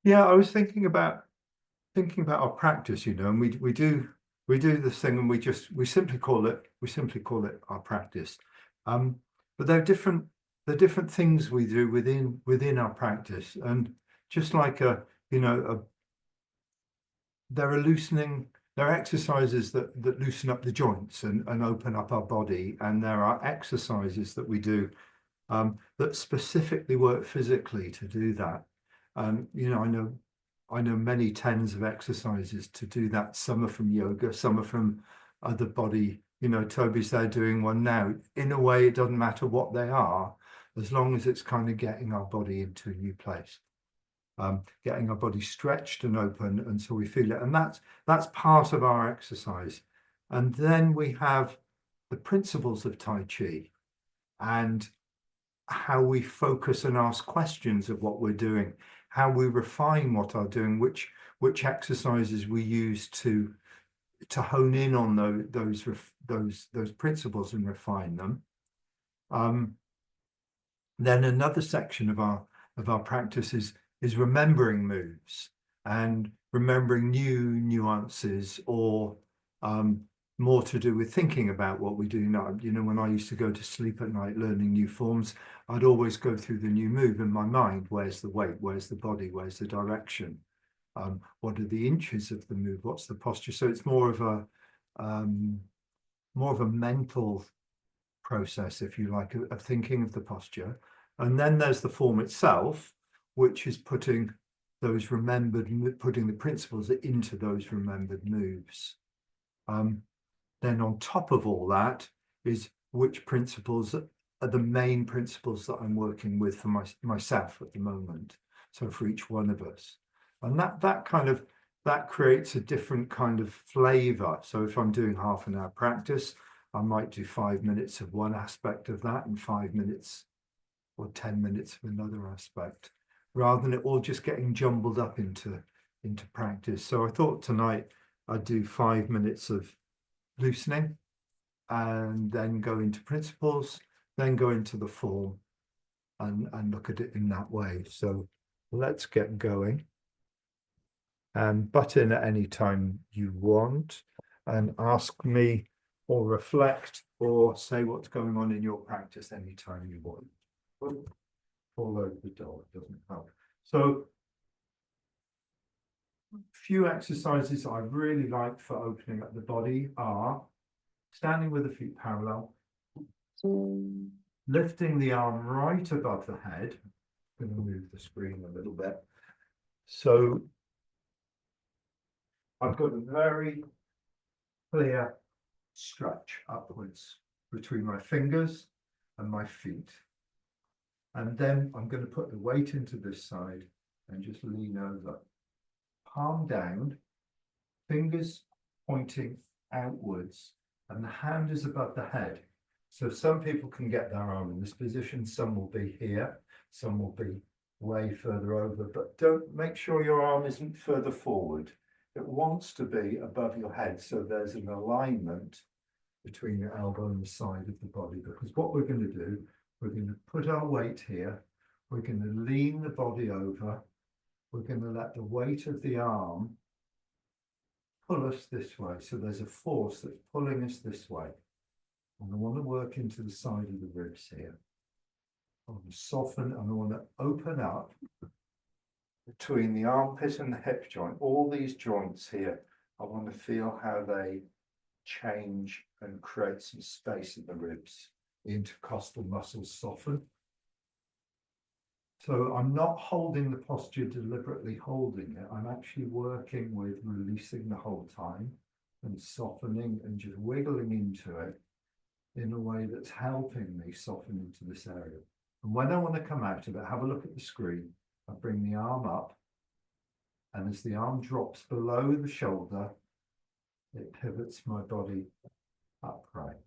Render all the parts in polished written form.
Yeah, I was thinking about our practice, and we do this thing, and we simply call it our practice. Um, but there are different things we do within our practice, and just like you know, a, there are loosening, there are exercises that loosen up the joints and open up our body, and there are exercises that we do that specifically work physically to do that. I know many tens of exercises to do that. Some are from yoga, some are from other body. Toby's there doing one now. In a way, it doesn't matter what they are, as long as it's kind of getting our body into a new place, getting our body stretched and open until we feel it. And that's part of our exercise. And then we have the principles of Tai Chi and how we focus and ask questions of what we're doing, how we refine what we're doing, which exercises we use to hone in on those principles and refine them. Then another section of our practice is remembering moves and remembering new nuances or more to do with thinking about what we do now. When I used to go to sleep at night learning new forms, I'd always go through the new move in my mind. Where's the weight? Where's the body? Where's the direction? What are the inches of the move? What's the posture? So it's more of a mental process, if you like, of thinking of the posture. And then there's the form itself, which is putting the principles into those remembered moves. Then on top of all that is which principles are the main principles that I'm working with for myself at the moment. So for each one of us. And that creates a different kind of flavor. So if I'm doing half an hour practice, I might do 5 minutes of one aspect of that and 5 minutes or 10 minutes of another aspect, rather than it all just getting jumbled up into practice. So I thought tonight I'd do 5 minutes of loosening and then go into principles, then go into the form and look at it in that way. So let's get going. And butt in at any time you want and ask me or reflect or say what's going on in your practice anytime you want. Fall over the door, it doesn't help. So few exercises I really like for opening up the body are standing with the feet parallel, lifting the arm right above the head. I'm going to move the screen a little bit. So I've got a very clear stretch upwards between my fingers and my feet. And then I'm going to put the weight into this side and just lean over. Palm down, fingers pointing outwards, and the hand is above the head. So some people can get their arm in this position, some will be here, some will be way further over, but don't make sure your arm isn't further forward. It wants to be above your head, so there's an alignment between your elbow and the side of the body, because what we're going to do, we're going to put our weight here, we're going to lean the body over, we're going to let the weight of the arm pull us this way. So there's a force that's pulling us this way. And I want to work into the side of the ribs here. I want to soften and I want to open up between the armpit and the hip joint, all these joints here. I want to feel how they change and create some space in the ribs. The intercostal muscles soften. So I'm not holding the posture, deliberately holding it. I'm actually working with releasing the whole time and softening and just wiggling into it in a way that's helping me soften into this area. And when I want to come out of it, have a look at the screen. I bring the arm up, and as the arm drops below the shoulder, it pivots my body upright.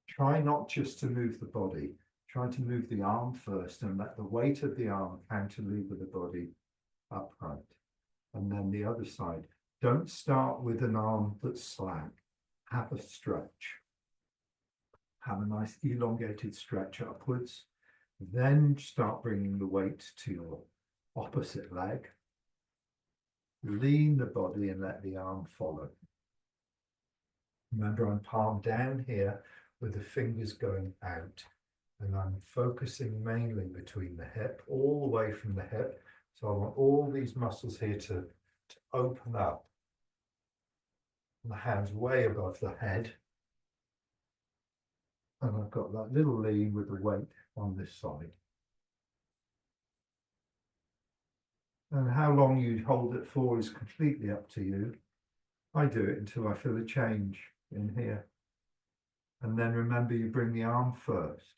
Try not just to move the body, try to move the arm first and let the weight of the arm cantilever the body upright. And then the other side. Don't start with an arm that's slack. Have a stretch. Have a nice elongated stretch upwards. Then start bringing the weight to your opposite leg. Lean the body and let the arm follow. Remember, I'm palm down here with the fingers going out, and I'm focusing mainly between the hip, all the way from the hip. So I want all these muscles here to open up. The hands way above the head. And I've got that little lean with the weight on this side. And how long you hold it for is completely up to you. I do it until I feel a change in here. And then remember, you bring the arm first.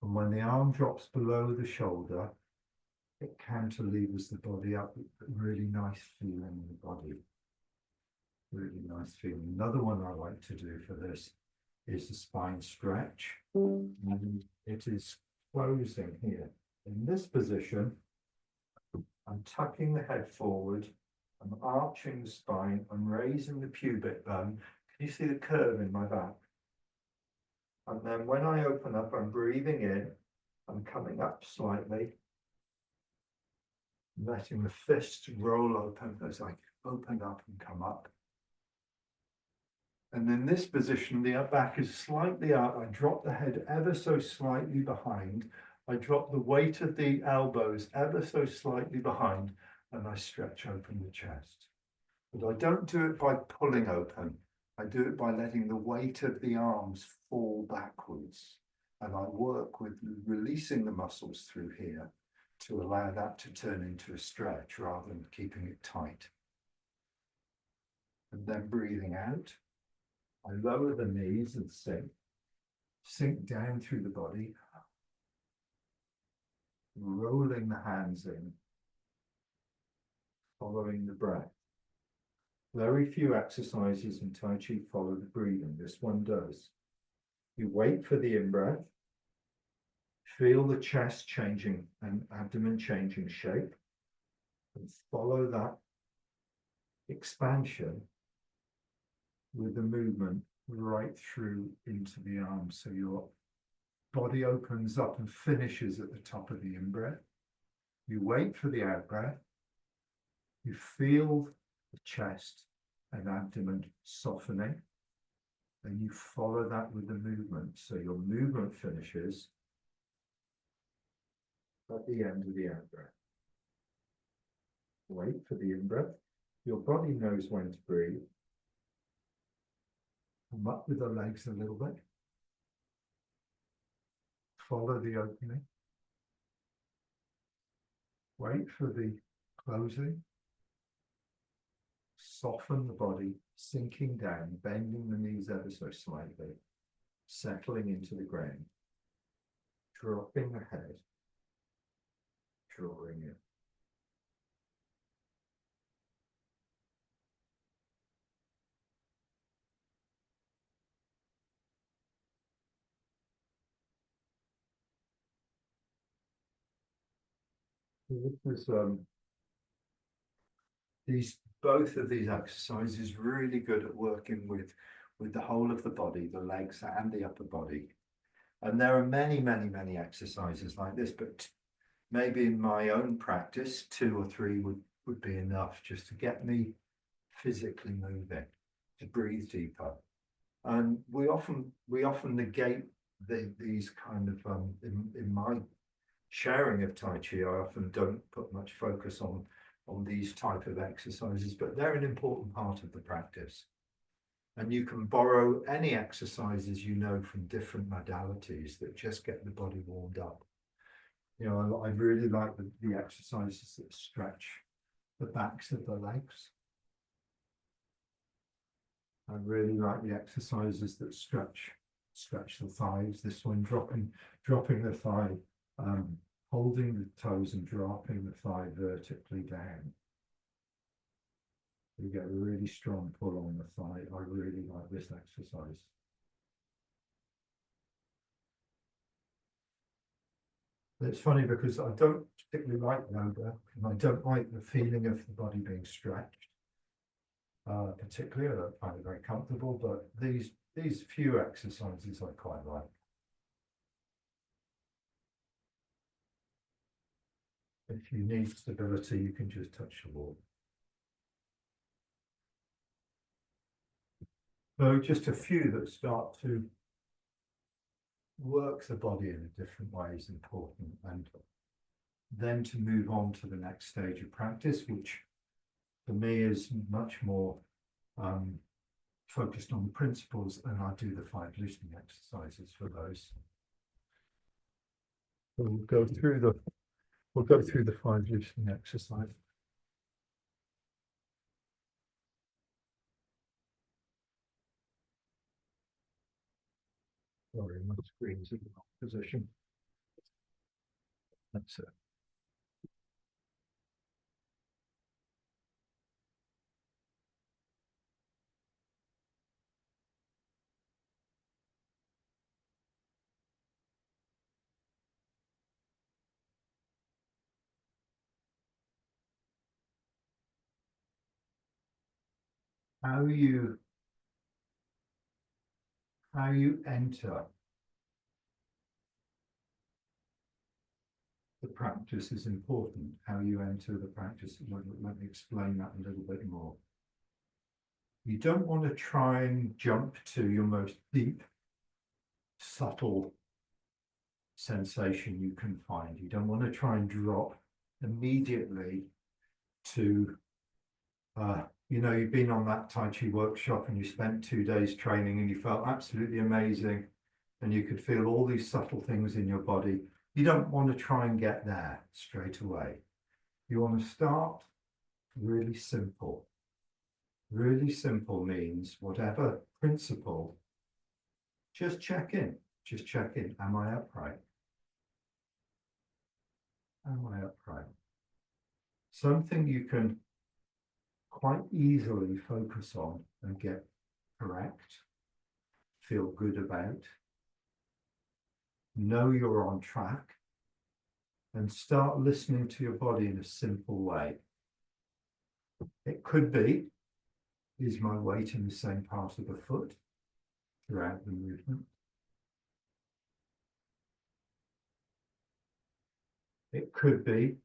And when the arm drops below the shoulder, it cantilevers the body up with a really nice feeling in the body. Really nice feeling. Another one I like to do for this is the spine stretch. And it is closing here. In this position, I'm tucking the head forward, I'm arching the spine, I'm raising the pubic bone. Can you see the curve in my back? And then when I open up, I'm breathing in, I'm coming up slightly, letting the fists roll open as I open up and come up. And in this position, the back is slightly up. I drop the head ever so slightly behind. I drop the weight of the elbows ever so slightly behind, and I stretch open the chest. But I don't do it by pulling open. I do it by letting the weight of the arms fall backwards. And I work with releasing the muscles through here to allow that to turn into a stretch rather than keeping it tight. And then breathing out, I lower the knees and sink down through the body, rolling the hands in, following the breath. Very few exercises in Tai Chi follow the breathing. This one does. You wait for the in-breath, feel the chest changing and abdomen changing shape, and follow that expansion with the movement right through into the arms. So your body opens up and finishes at the top of the in-breath. You wait for the out-breath. You feel the chest and abdomen softening. And you follow that with the movement. So your movement finishes at the end of the out-breath. Wait for the in-breath. Your body knows when to breathe. Come up with the legs a little bit. Follow the opening. Wait for the closing. Soften the body, sinking down, bending the knees ever so slightly, settling into the ground, dropping the head, drawing in. This is, both of these exercises really good at working with the whole of the body, the legs and the upper body. And there are many, many, many exercises like this, but maybe in my own practice, 2 or 3 would be enough just to get me physically moving, to breathe deeper. And we often negate these kind of in my sharing of Tai Chi, I often don't put much focus on these type of exercises, but they're an important part of the practice. And you can borrow any exercises you know from different modalities that just get the body warmed up. You know, I really like the exercises that stretch the backs of the legs. I really like the exercises that stretch the thighs. This one, dropping the thigh, holding the toes and dropping the thigh vertically down. You get a really strong pull on the thigh. I really like this exercise. It's funny because I don't particularly like yoga, and I don't like the feeling of the body being stretched. Particularly, I don't find it very comfortable, but these few exercises I quite like. If you need stability, you can just touch the wall. So just a few that start to work the body in a different way is important, and then to move on to the next stage of practice, which for me is much more focused on the principles, and I do the 5 loosening exercises for those. So we'll go through the 5 loosening exercises. Sorry, my screen's in the wrong position. That's it. How you enter the practice is important. How you enter the practice. Let me explain that a little bit more. You don't want to try and jump to your most deep, subtle sensation you can find. You don't want to try and drop immediately to, you've been on that Taiji workshop and you spent 2 days training and you felt absolutely amazing and you could feel all these subtle things in your body. You don't want to try and get there straight away. You want to start really simple. Really simple means whatever principle, just check in. Just check in. Am I upright? Am I upright? Something you can quite easily focus on and get correct, feel good about, know you're on track, and start listening to your body in a simple way. It could be, is my weight in the same part of the foot throughout the movement? It could be,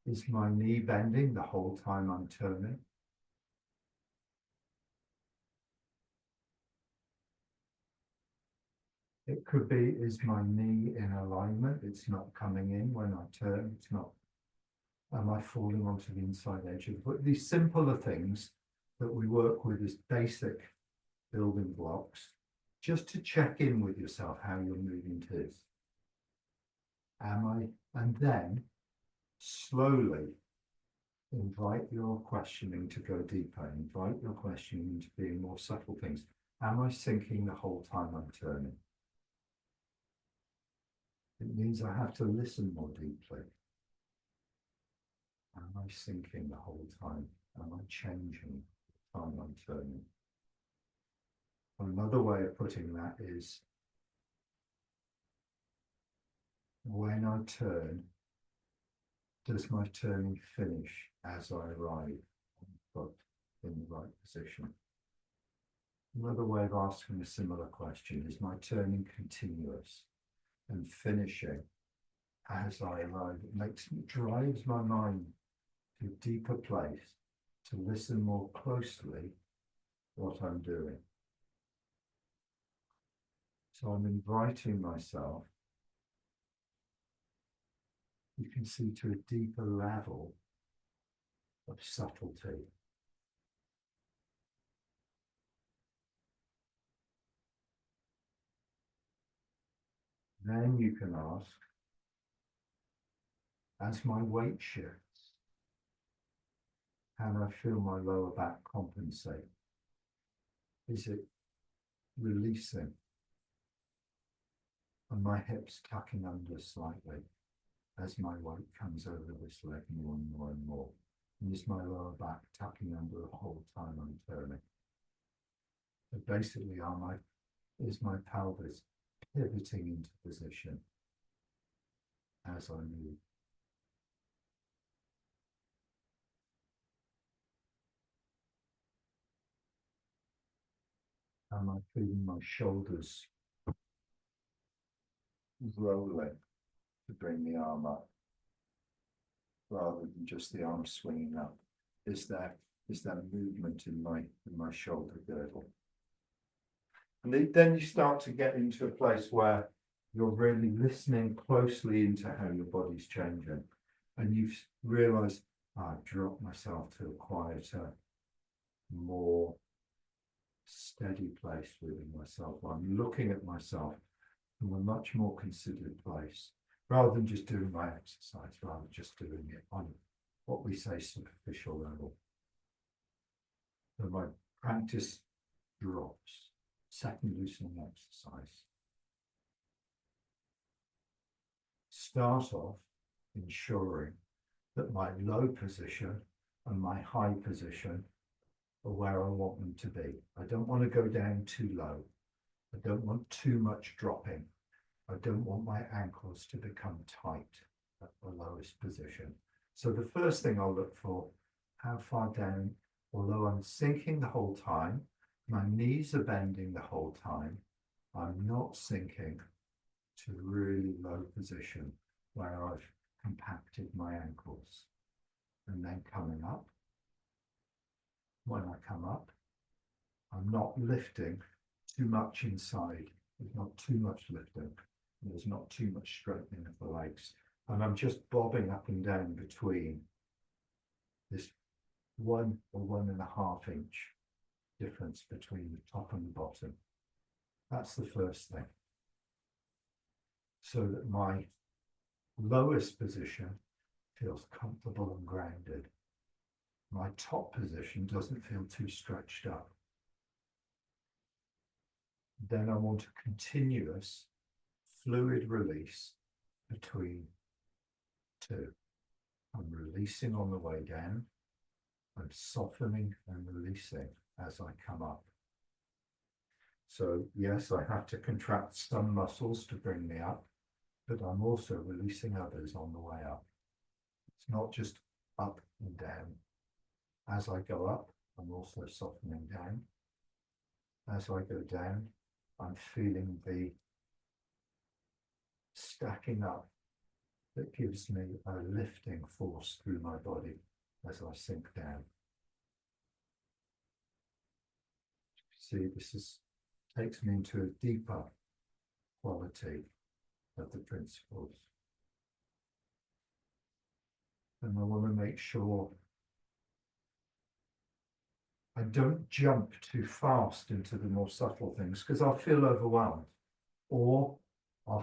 is my knee bending the whole time I'm turning? It could be, is my knee in alignment? It's not coming in when I turn. It's not, am I falling onto the inside edge of the foot? These simpler things that we work with as basic building blocks, just to check in with yourself how your movement is. Am I? And then slowly invite your questioning to go deeper, invite your questioning into being more subtle things. Am I sinking the whole time I'm turning? It means I have to listen more deeply. Am I sinking the whole time? Am I changing the time I'm turning? Another way of putting that is, when I turn, does my turning finish as I arrive on the foot in the right position? Another way of asking a similar question is, my turning continuous and finishing as I arrive? It drives my mind to a deeper place to listen more closely what I'm doing. So I'm inviting myself, you can see, to a deeper level of subtlety. Then you can ask, as my weight shifts, can I feel my lower back compensate? Is it releasing? And my hips tucking under slightly as my weight comes over this leg more and more and more? And is my lower back tucking under the whole time I'm turning? So basically, is my pelvis pivoting into position as I move? Am I feeling my shoulders rolling to bring the arm up, rather than just the arm swinging up? Is there movement in my shoulder girdle? And then you start to get into a place where you're really listening closely into how your body's changing. And you've realized, I've dropped myself to a quieter, more steady place within myself. I'm looking at myself from a much more considered place, rather than just doing my exercise, rather just doing it on what we say superficial level. So my practice drops. Second loosening exercise. Start off ensuring that my low position and my high position are where I want them to be. I don't want to go down too low. I don't want too much dropping. I don't want my ankles to become tight at the lowest position. So the first thing I'll look for, how far down, although I'm sinking the whole time, my knees are bending the whole time, I'm not sinking to a really low position where I've compacted my ankles. And then coming up, when I come up, I'm not lifting too much inside. There's not too much lifting. There's not too much straightening of the legs. And I'm just bobbing up and down between this 1 or 1.5 inch difference between the top and the bottom. That's the first thing. So that my lowest position feels comfortable and grounded. My top position doesn't feel too stretched up. Then I want a continuous fluid release between two. I'm releasing on the way down. I'm softening and releasing as I come up. So yes, I have to contract some muscles to bring me up, but I'm also releasing others on the way up. It's not just up and down. As I go up, I'm also softening down. As I go down, I'm feeling the stacking up that gives me a lifting force through my body as I sink down. See, takes me into a deeper quality of the principles. And I want to make sure I don't jump too fast into the more subtle things, because I'll feel overwhelmed, or I'll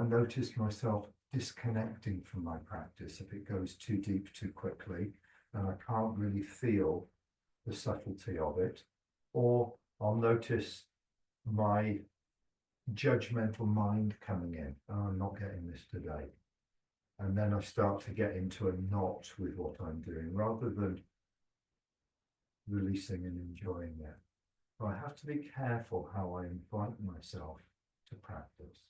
notice myself disconnecting from my practice if it goes too deep too quickly, and I can't really feel the subtlety of it, or I'll notice my judgmental mind coming in. Oh, I'm not getting this today. And then I start to get into a knot with what I'm doing rather than releasing and enjoying it. So I have to be careful how I invite myself to practice.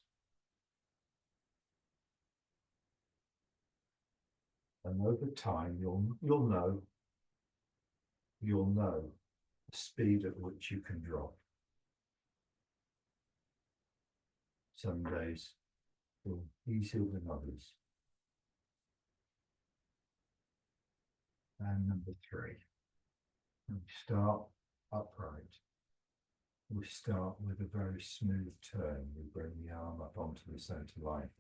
And over time, you'll know the speed at which you can drop. Some days feel easier than others. And number 3, we start upright. We start with a very smooth turn. We bring the arm up onto the center line.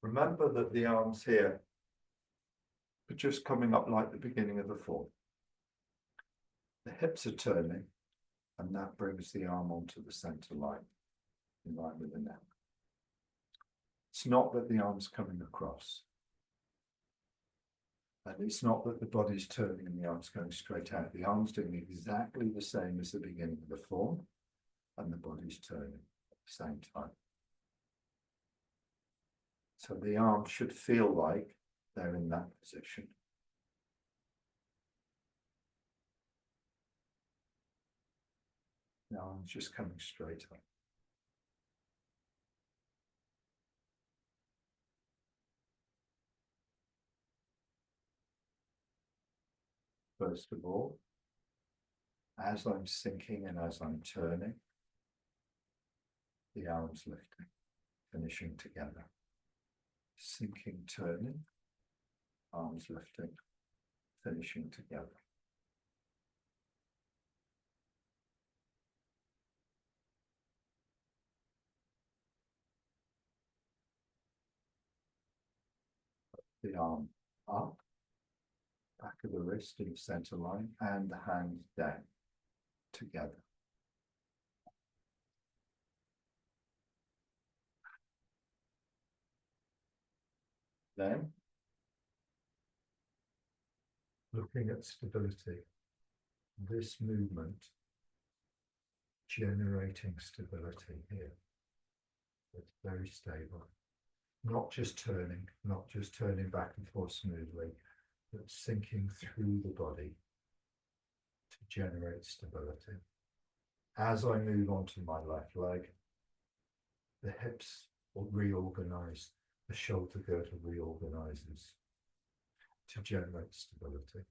Remember that the arms here are just coming up like the beginning of the form. The hips are turning, and that brings the arm onto the center line, in line with the neck. It's not that the arm's coming across. And it's not that the body's turning and the arm's going straight out. The arm's doing exactly the same as the beginning of the form, and the body's turning at the same time. So the arms should feel like they're in that position. The arm's just coming straight up. First of all, as I'm sinking and as I'm turning, the arms lifting, finishing together. Sinking, turning, arms lifting, finishing together. the arm up, back of the wrist in the center line, and the hand down together. Then, looking at stability, this movement generating stability here. It's very stable. Not just turning back and forth smoothly, but sinking through the body to generate stability. As I move onto my left leg, the hips will reorganize, the shoulder girdle reorganizes to generate stability.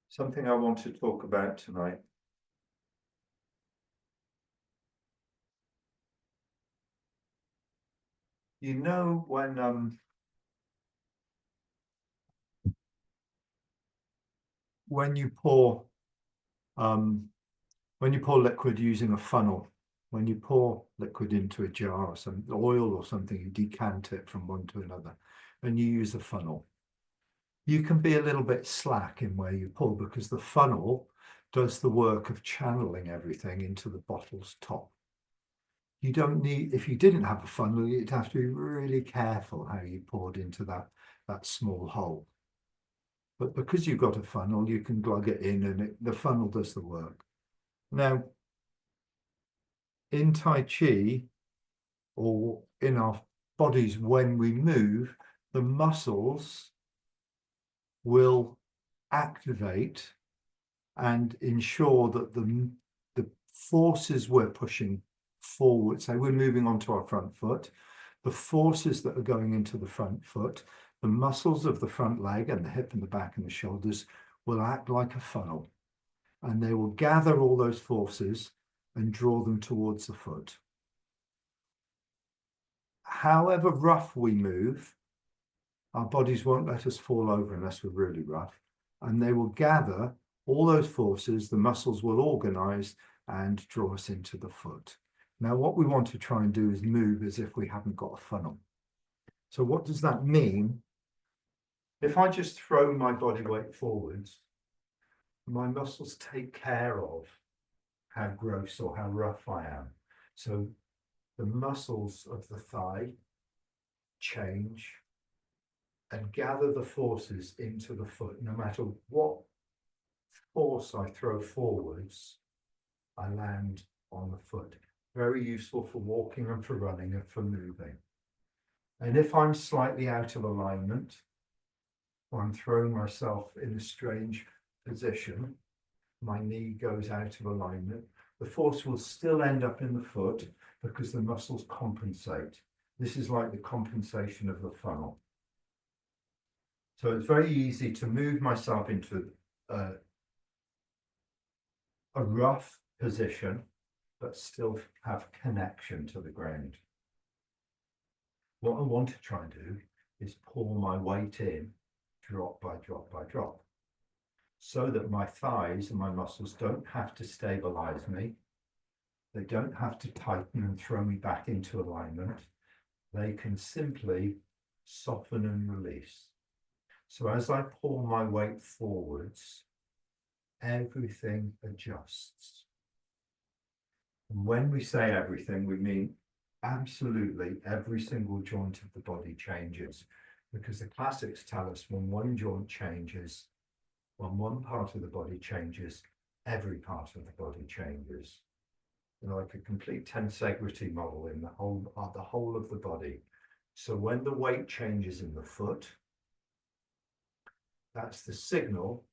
Something I want to talk about tonight. You know, when you pour liquid using a funnel, when you pour liquid into a jar or some oil or something, you decant it from one to another, and you use a funnel. You can be a little bit slack in where you pour because the funnel does the work of channeling everything into the bottle's top. You don't need, if you didn't have a funnel, you'd have to be really careful how you poured into that small hole. But because you've got a funnel, you can plug it in and the funnel does the work. Now, in Tai Chi, or in our bodies when we move, the muscles will activate and ensure that the forces we're pushing forward, so we're moving onto our front foot, the forces that are going into the front foot, the muscles of the front leg and the hip and the back and the shoulders will act like a funnel, and they will gather all those forces and draw them towards the foot. However rough we move, our bodies won't let us fall over unless we're really rough, and they will gather all those forces, the muscles will organize and draw us into the foot. Now, what we want to try and do is move as if we haven't got a funnel. So what does that mean? If I just throw my body weight forwards, my muscles take care of how gross or how rough I am. So the muscles of the thigh change and gather the forces into the foot. No matter what force I throw forwards, I land on the foot. Very useful for walking and for running and for moving. And if I'm slightly out of alignment, or I'm throwing myself in a strange position, my knee goes out of alignment, the force will still end up in the foot because the muscles compensate. This is like the compensation of the funnel. So it's very easy to move myself into a rough position, but still have connection to the ground. What I want to try and do is pour my weight in, drop by drop by drop, so that my thighs and my muscles don't have to stabilize me. They don't have to tighten and throw me back into alignment. They can simply soften and release. So as I pour my weight forwards, everything adjusts. And when we say everything, we mean absolutely every single joint of the body changes, because the classics tell us when one joint changes, when one part of the body changes, every part of the body changes. Like a complete tensegrity model in the whole of the body. So when the weight changes in the foot, that's the signal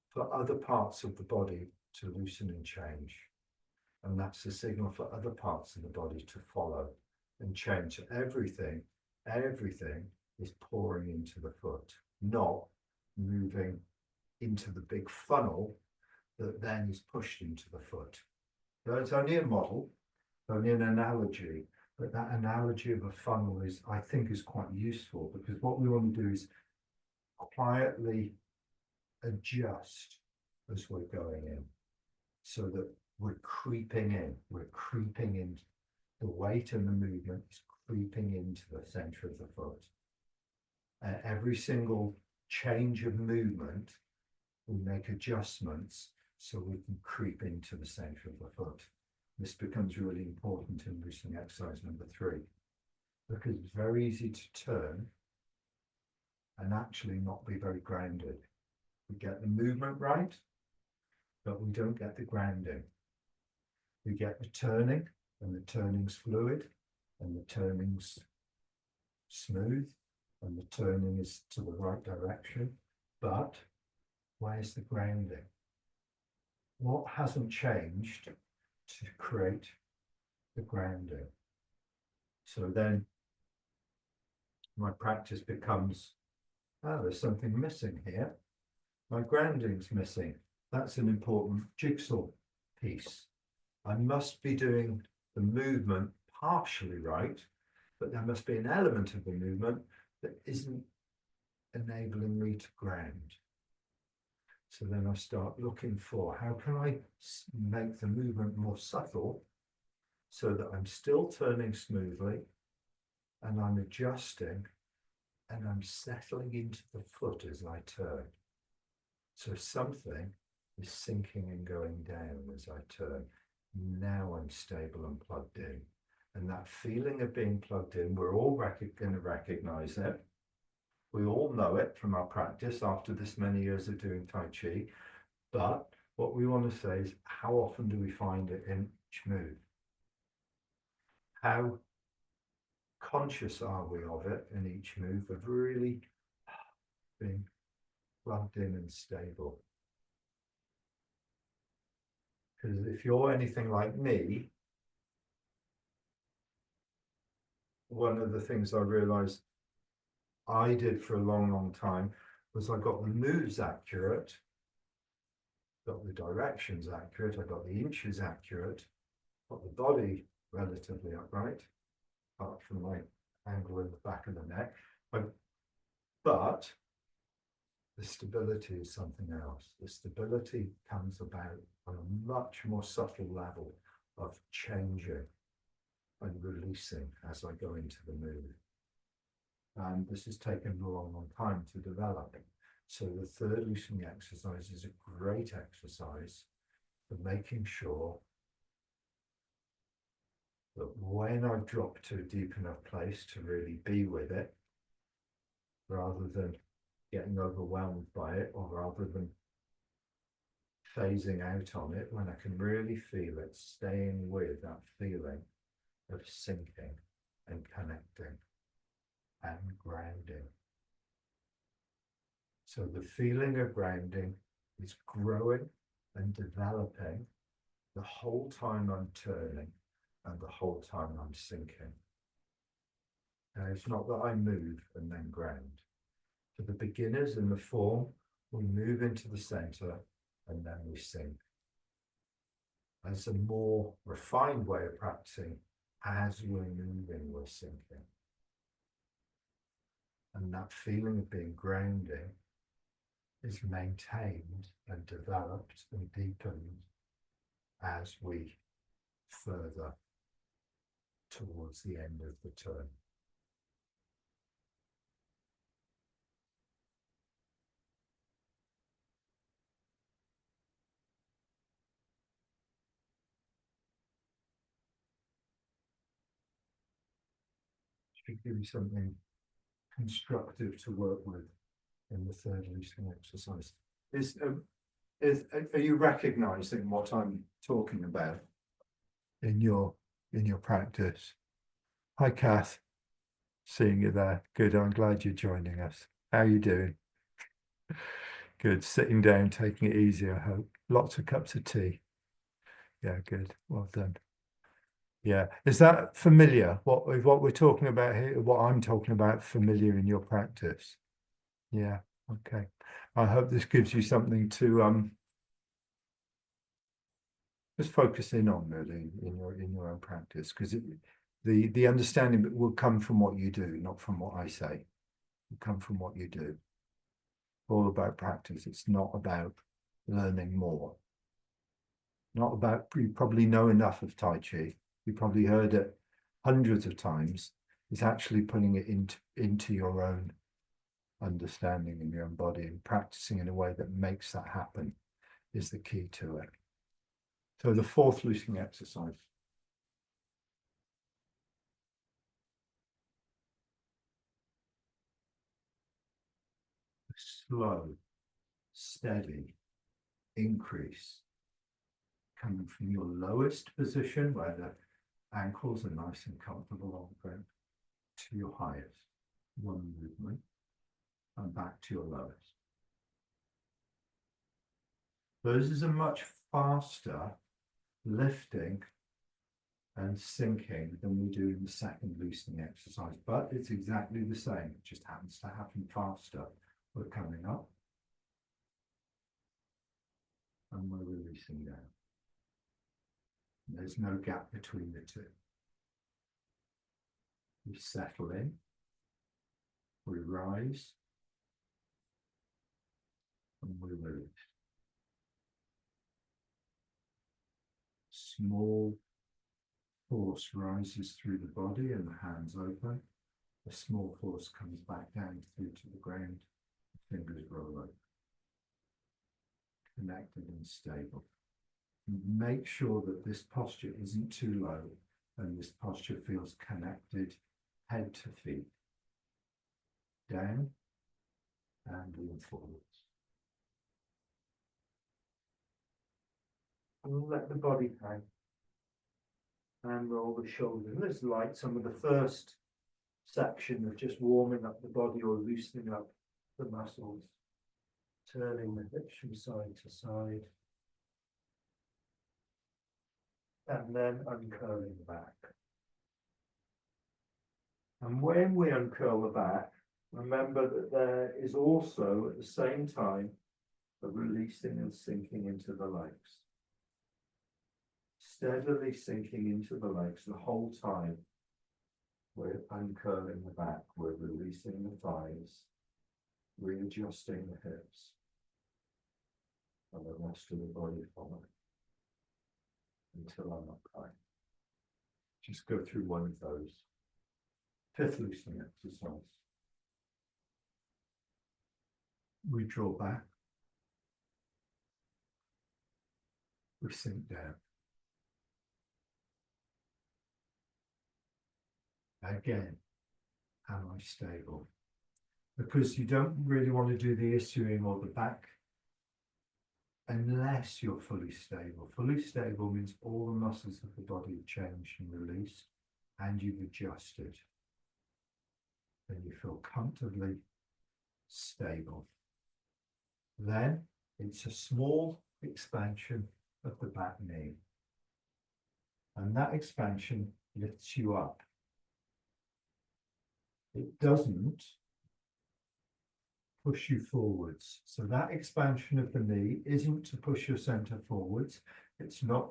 for other parts of the body to loosen and change. And that's the signal for other parts of the body to follow and change. So everything is pouring into the foot, not moving into the big funnel that then is pushed into the foot. So it's only a model, only an analogy, but that analogy of a funnel is, I think, is quite useful, because what we want to do is quietly adjust as we're going in, so that we're creeping in. We're creeping in. The weight and the movement is creeping into the center of the foot. Every single change of movement, we make adjustments so we can creep into the center of the foot. This becomes really important in loosening exercise number 3, because it's very easy to turn and actually not be very grounded. We get the movement right, but we don't get the grounding. We get the turning, and the turning's fluid, and the turning's smooth, and the turning is to the right direction. But where's the grounding? What hasn't changed to create the grounding? So then my practice becomes, oh, there's something missing here. My grounding's missing. That's an important jigsaw piece. I must be doing the movement partially right, but there must be an element of the movement that isn't enabling me to ground. So then I start looking for, how can I make the movement more subtle so that I'm still turning smoothly and I'm adjusting and I'm settling into the foot as I turn. So something is sinking and going down as I turn. Now I'm stable and plugged in. And that feeling of being plugged in, we're all going to recognize it. We all know it from our practice after this many years of doing Tai Chi. But what we want to say is, how often do we find it in each move? How conscious are we of it in each move, of really being plugged in and stable? Because if you're anything like me, one of the things I realized I did for a long, long time was I got the moves accurate, got the directions accurate, I got the inches accurate, got the body relatively upright, apart from my angle in the back of the neck. But the stability is something else. The stability comes about on a much more subtle level of changing and releasing as I go into the move. And this has taken a long, long time to develop. So the third loosening exercise is a great exercise for making sure that when I've dropped to a deep enough place to really be with it, rather than getting overwhelmed by it, or rather than phasing out on it, when I can really feel it, staying with that feeling of sinking and connecting and grounding. So the feeling of grounding is growing and developing the whole time I'm turning and the whole time I'm sinking. Now, it's not that I move and then ground. For the beginners in the form, we move into the center and then we sink. As a more refined way of practicing, as we're moving, we're sinking. And that feeling of being grounding is maintained and developed and deepened as we further towards the end of the turn. Should give you something constructive to work with in the third loosening exercise. Are you recognizing what I'm talking about in your practice? Hi, Kath. Seeing you there. Good. I'm glad you're joining us. How are you doing? Good. Sitting down, taking it easy, I hope. Lots of cups of tea. Yeah, good. Well done. Yeah. Is that familiar? What we're talking about here, what I'm talking about, familiar in your practice? Yeah. Okay. I hope this gives you something to just focus in on really in your own practice, because the understanding will come from what you do, not from what I say. It will come from what you do. All about practice. It's not about learning more. not about, you probably know enough of Tai Chi. You probably heard it hundreds of times. It's actually putting it into your own understanding in your own body and practicing in a way that makes that happen is the key to it. So the fourth loosening exercise. Slow, steady increase coming from your lowest position where the ankles are nice and comfortable on the ground to your highest. One movement and back to your lowest. This is a much faster lifting and sinking than we do in the second loosening exercise, but it's exactly the same. It just happens to happen faster. We're coming up and we're releasing down. There's no gap between the two. We settle in, we rise, and we release. Small force rises through the body and the hands open. A small force comes back down through to the ground. The fingers roll over. Connected and stable. Make sure that this posture isn't too low and this posture feels connected head to feet. Down and lean forwards. And let the body hang. And roll the shoulders. And it's like some of the first section of just warming up the body or loosening up the muscles. Turning the hips from side to side. And then uncurling the back. And when we uncurl the back, remember that there is also at the same time a releasing and sinking into the legs. Steadily sinking into the legs the whole time. We're uncurling the back, we're releasing the thighs, readjusting the hips, and the rest of the body following until I'm upright. Just go through one of those. Fifth loosening exercise. We draw back. We sink down. Again, am I stable? Because you don't really want to do the issuing or the back unless you're fully stable. Fully stable means all the muscles of the body have changed and released, and you've adjusted. Then you feel comfortably stable. Then it's a small expansion of the back knee. And that expansion lifts you up. It doesn't push you forwards. So that expansion of the knee isn't to push your center forwards. It's not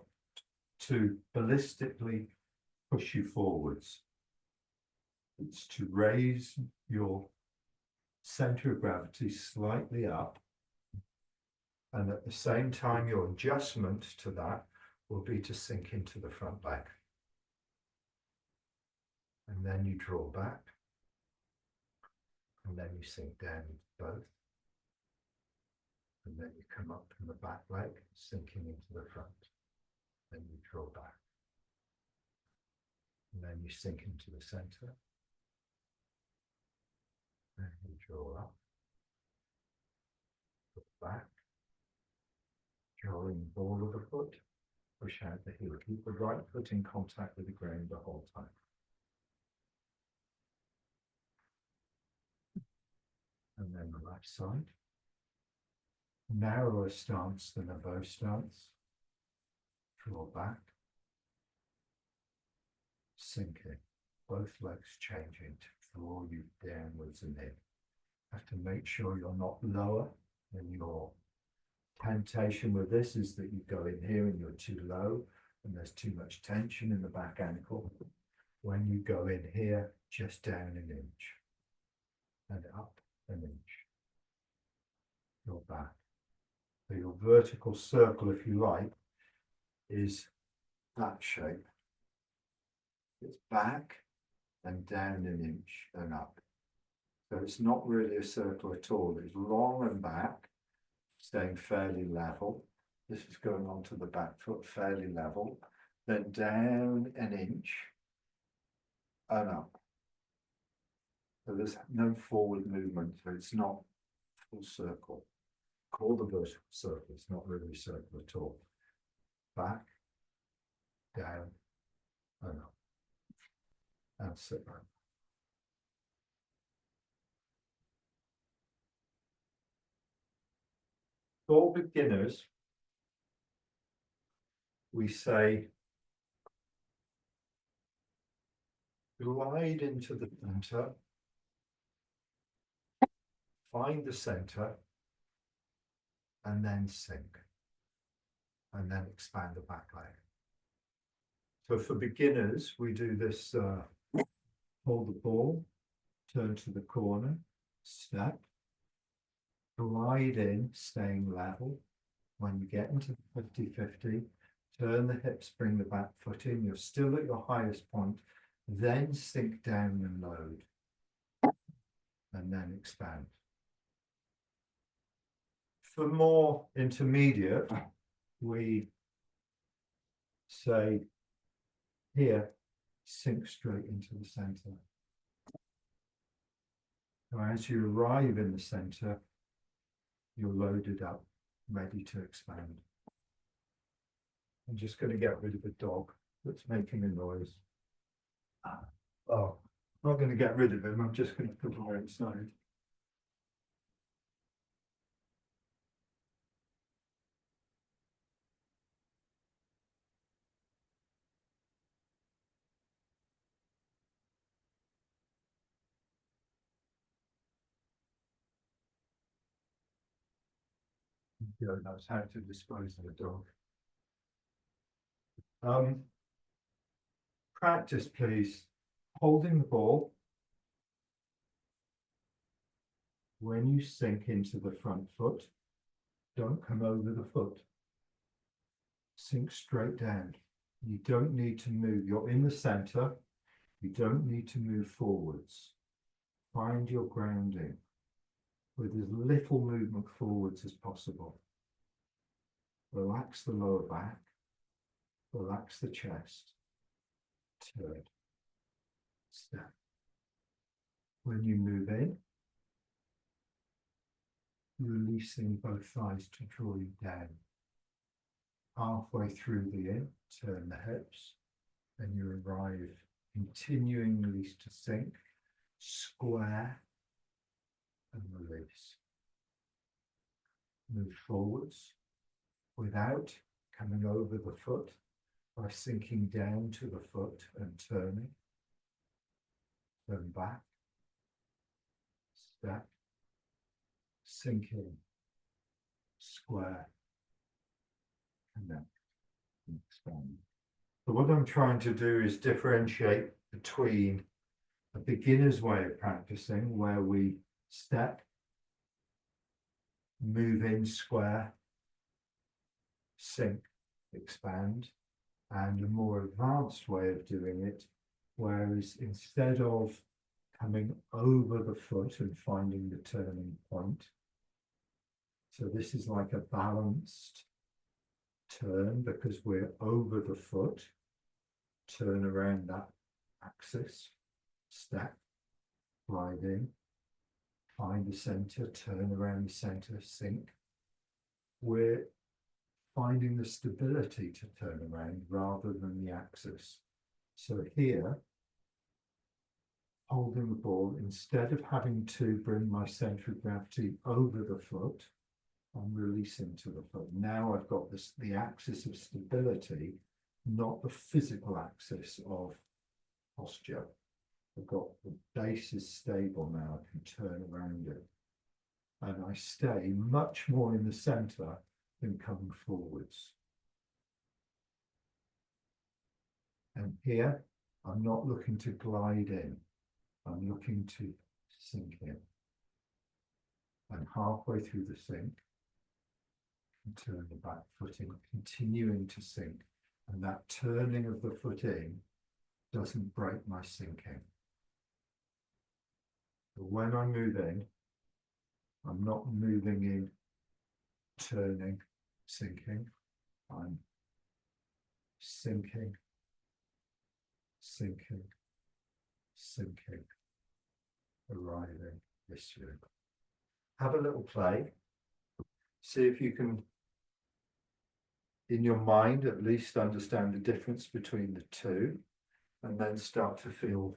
to ballistically push you forwards. It's to raise your center of gravity slightly up. And at the same time, your adjustment to that will be to sink into the front leg. And then you draw back. And then you sink down into both. And then you come up from the back leg, sinking into the front. Then you draw back. And then you sink into the center. And you draw up. Put back. Drawing the ball of the foot. Push out the heel. Keep the right foot in contact with the ground the whole time. And then the left side. Narrower stance than a bow stance. Draw back. Sinking. Both legs changing to draw you downwards and in. Have to make sure you're not lower than your temptation with this is that you go in here and you're too low and there's too much tension in the back ankle. When you go in here, just down an inch and up an inch. You're back. So your vertical circle, if you like, is that shape. It's back and down an inch and up. So it's not really a circle at all. It's long and back, staying fairly level. This is going on to the back foot, fairly level. Then down an inch and up. So there's no forward movement, so it's not full circle. Call the vertical circle, it's not really a circle at all. Back, down, and up. And sit back. For beginners, we say glide into the center, find the center, and then sink, and then expand the back leg. So for beginners, we do this, hold the ball, turn to the corner, step, glide in, staying level. When you get into 50-50, turn the hips, bring the back foot in, you're still at your highest point, then sink down and load, and then expand. For more intermediate, we say here, sink straight into the center. So as you arrive in the center, you're loaded up, ready to expand. I'm just going to get rid of the dog that's making a noise. Oh, I'm not going to get rid of him, I'm just going to put him outside. God knows how to dispose of a dog. Practice, please, holding the ball. When you sink into the front foot, don't come over the foot. Sink straight down. You don't need to move. You're in the center. You don't need to move forwards. Find your grounding with as little movement forwards as possible. Relax the lower back. Relax the chest. Turn. Step. When you move in, releasing both thighs to draw you down. Halfway through the in, turn the hips, and you arrive continuingly to sink, square, and release. Move forwards without coming over the foot by sinking down to the foot and turning. Turn back, step, sink in, square, connect, and expand. So what I'm trying to do is differentiate between a beginner's way of practicing where we step, move in square, sink, expand, and a more advanced way of doing it, whereas instead of coming over the foot and finding the turning point, so this is like a balanced turn because we're over the foot, turn around that axis, step, glide in, find the center, turn around the center, sink. We're finding the stability to turn around rather than the axis. So here, holding the ball, instead of having to bring my center of gravity over the foot, I'm releasing to the foot. Now I've got this, the axis of stability, not the physical axis of posture. I've got the base is stable now, I can turn around it. And I stay much more in the center than coming forwards. And here, I'm not looking to glide in, I'm looking to sink in. And halfway through the sink, and turn the back foot in, continuing to sink, And that turning of the foot in doesn't break my sinking. But when I move in, I'm not moving in, turning, sinking. I'm sinking, sinking, sinking, arriving, issuing. Have a little play. See if you can, in your mind, at least understand the difference between the two, and then start to feel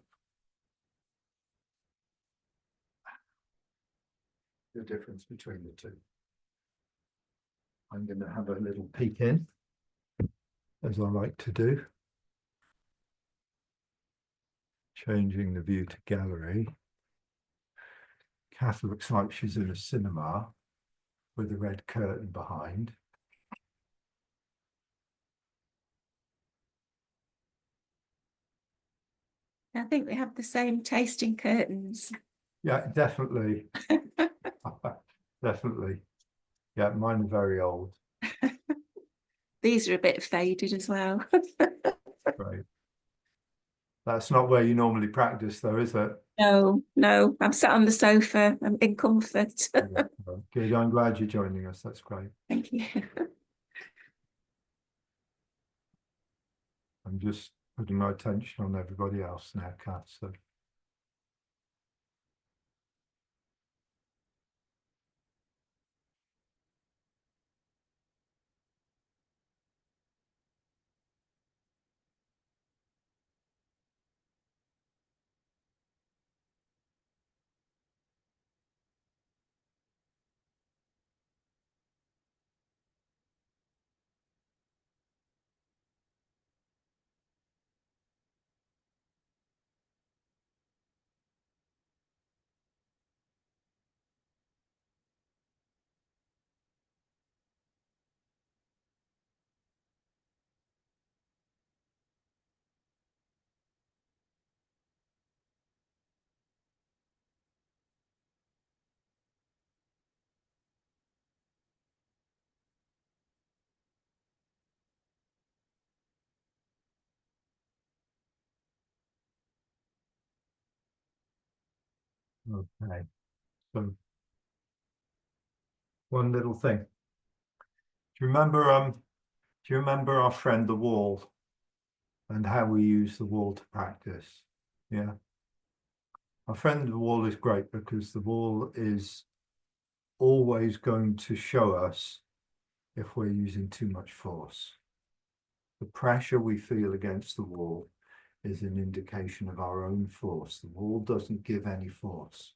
the difference between the two. I'm going to have a little peek in, as I like to do. Changing the view to gallery. Kath looks like she's in a cinema with a red curtain behind. I think we have the same taste in curtains. Yeah, definitely. Definitely. Yeah, mine are very old. These are a bit faded as well. Right. That's not where you normally practice, though, is it? No, no, I'm sat on the sofa. I'm in comfort. Yeah, well, good. I'm glad you're joining us. That's great. Thank you. I'm just putting my attention on everybody else now, Kath. So okay. So one little thing. Do you remember our friend the wall and how we use the wall to practice? Yeah. Our friend the wall is great because the wall is always going to show us if we're using too much force. The pressure we feel against the wall is an indication of our own force. The wall doesn't give any force.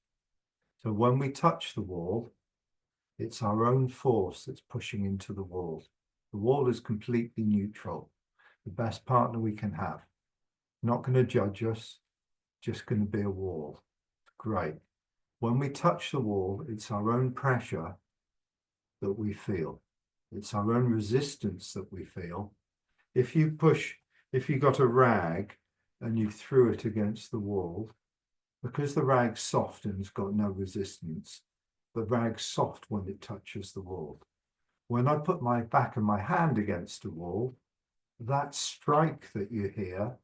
So when we touch the wall, it's our own force that's pushing into the wall. The wall is completely neutral, the best partner we can have. Not going to judge us, just going to be a wall. Great. When we touch the wall, it's our own pressure that we feel. It's our own resistance that we feel. If you got a rag and you threw it against the wall, because the rag's soft and it's got no resistance, the rag's soft when it touches the wall. When I put my back of my hand against a wall, that strike that you hear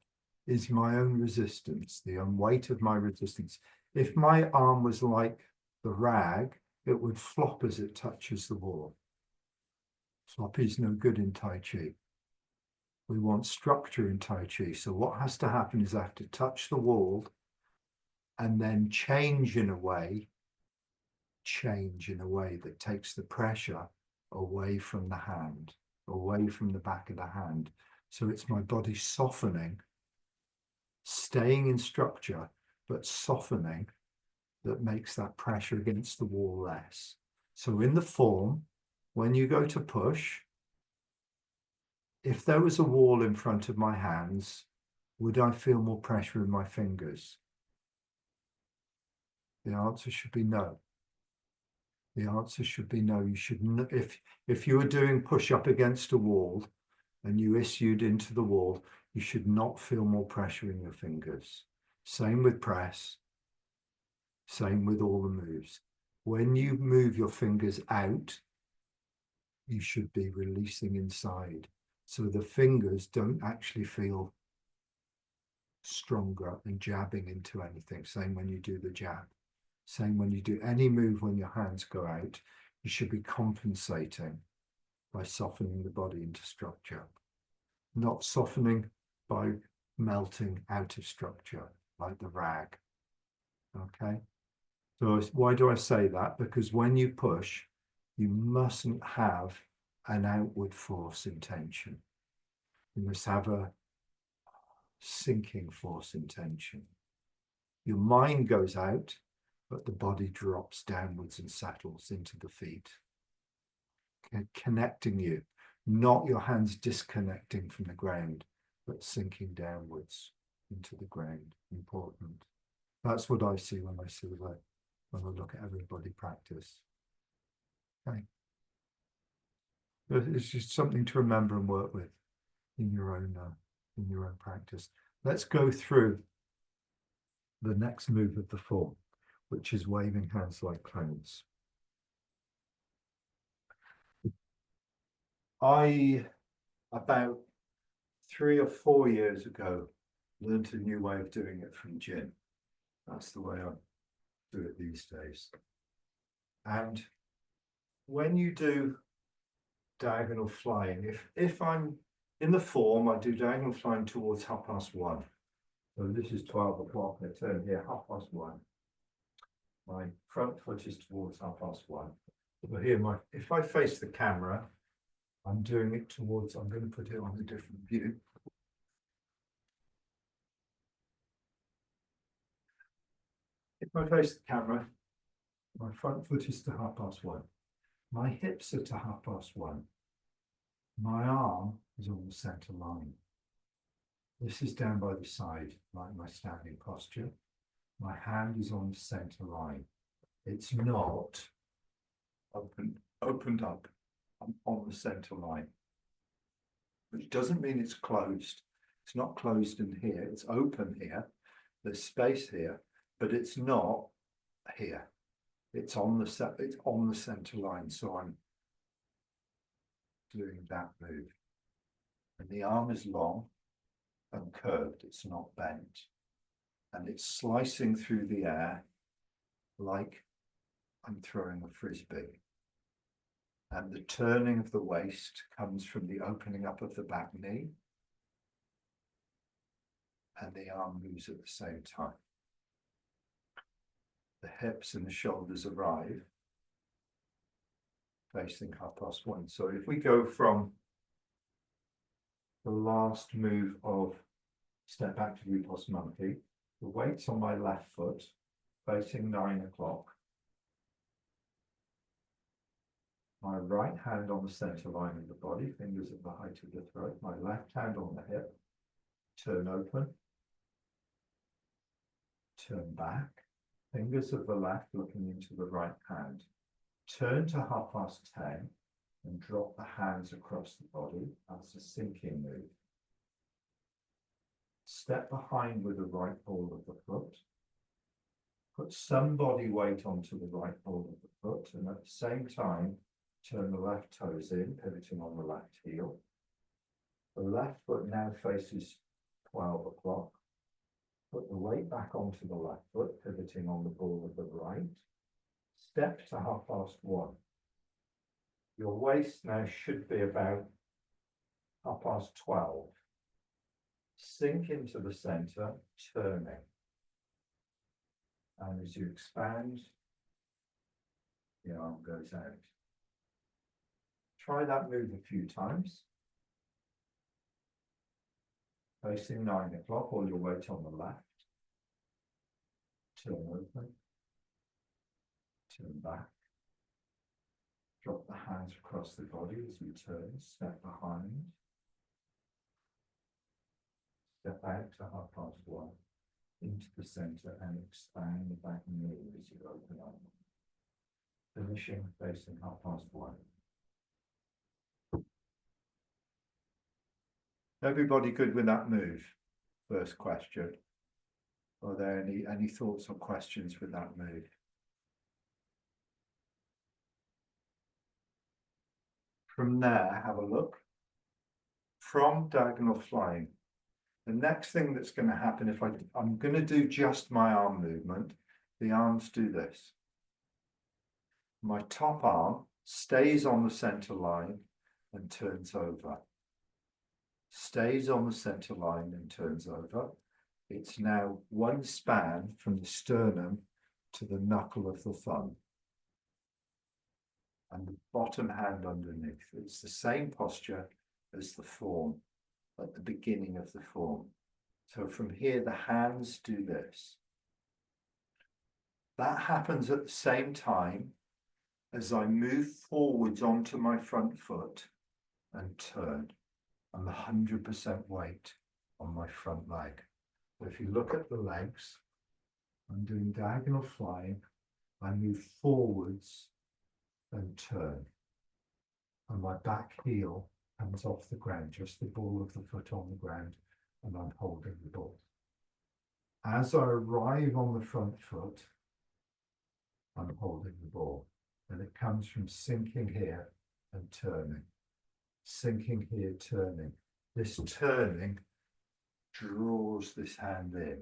is my own resistance, the weight of my resistance. If my arm was like the rag, it would flop as it touches the wall. Floppy is no good in Tai Chi. We want structure in Tai Chi. So what has to happen is I have to touch the wall and then change in a way that takes the pressure away from the hand, away from the back of the hand. So it's my body softening, staying in structure, but softening, that makes that pressure against the wall less. So in the form, when you go to push, if there was a wall in front of my hands, would I feel more pressure in my fingers? The answer should be no. The answer should be no. You should, if you were doing push up against a wall and you issued into the wall, you should not feel more pressure in your fingers. Same with press. Same with all the moves. When you move your fingers out, you should be releasing inside. So the fingers don't actually feel stronger and jabbing into anything. Same when you do the jab. Same when you do any move when your hands go out, you should be compensating by softening the body into structure, not softening by melting out of structure like the rag. Okay. So why do I say that? Because when you push, you mustn't have an outward force intention. You must have a sinking force intention. Your mind goes out, but the body drops downwards and settles into the feet, connecting you, not your hands disconnecting from the ground, but sinking downwards into the ground. Important. That's what I see when I look at everybody practice. Okay. It's just something to remember and work with in your own practice. Let's go through the next move of the form, which is waving hands like clouds. I, about 3 or 4 years ago, learned a new way of doing it from Jin. That's the way I do it these days. And when you do diagonal flying, if I'm in the form, I do diagonal flying towards 1:30. So this is 12 o'clock, I turn here 1:30. My front foot is towards 1:30. But here, if I face the camera, I'm doing it towards, I'm going to put it on a different view. If I face the camera, my front foot is to 1:30. My hips are to 1:30. My arm is on the center line. This is down by the side, like my standing posture. My hand is on the center line. It's not opened up on the center line, which doesn't mean it's closed. It's not closed in here. It's open here. There's space here, but it's not here. It's on the center line. So I'm doing that move, and the arm is long and curved. It's not bent, and it's slicing through the air like I'm throwing a frisbee. And the turning of the waist comes from the opening up of the back knee, and the arm moves at the same time. The hips and the shoulders arrive facing 1:30. So if we go from the last move of step back to Vipassana monkey, the weight's on my left foot facing 9 o'clock. My right hand on the center line of the body, fingers at the height of the throat. My left hand on the hip. Turn open. Turn back. Fingers of the left looking into the right hand. Turn to 10:30 and drop the hands across the body. That's a sinking move. Step behind with the right ball of the foot. Put some body weight onto the right ball of the foot, and at the same time, turn the left toes in, pivoting on the left heel. The left foot now faces 12 o'clock. Put the weight back onto the left foot, pivoting on the ball of the right. Step to 1:30. Your waist now should be about 12:30. Sink into the center, turning. And as you expand, the arm goes out. Try that move a few times. Facing 9 o'clock, all your weight on the left. Turn open. Turn back. Drop the hands across the body as you turn. Step behind. Step out to 1:30 into the center and expand the back knee as you open up. Finishing facing 1:30. Everybody good with that move? First question. Are there any thoughts or questions with that move? From there, have a look. from diagonal flying. The next thing that's going to happen, if I'm going to do just my arm movement, the arms do this. My top arm stays on the center line and turns over. Stays on the center line and turns over. It's now one span from the sternum to the knuckle of the thumb. And the bottom hand underneath. It's the same posture as the form at the beginning of the form. So from here, the hands do this. That happens at the same time as I move forwards onto my front foot and turn. I'm 100% weight on my front leg. So if you look at the legs, I'm doing diagonal flying. I move forwards and turn. And my back heel comes off the ground, just the ball of the foot on the ground, and I'm holding the ball. As I arrive on the front foot, I'm holding the ball. And it comes from sinking here and turning. Sinking here, turning. This turning draws this hand in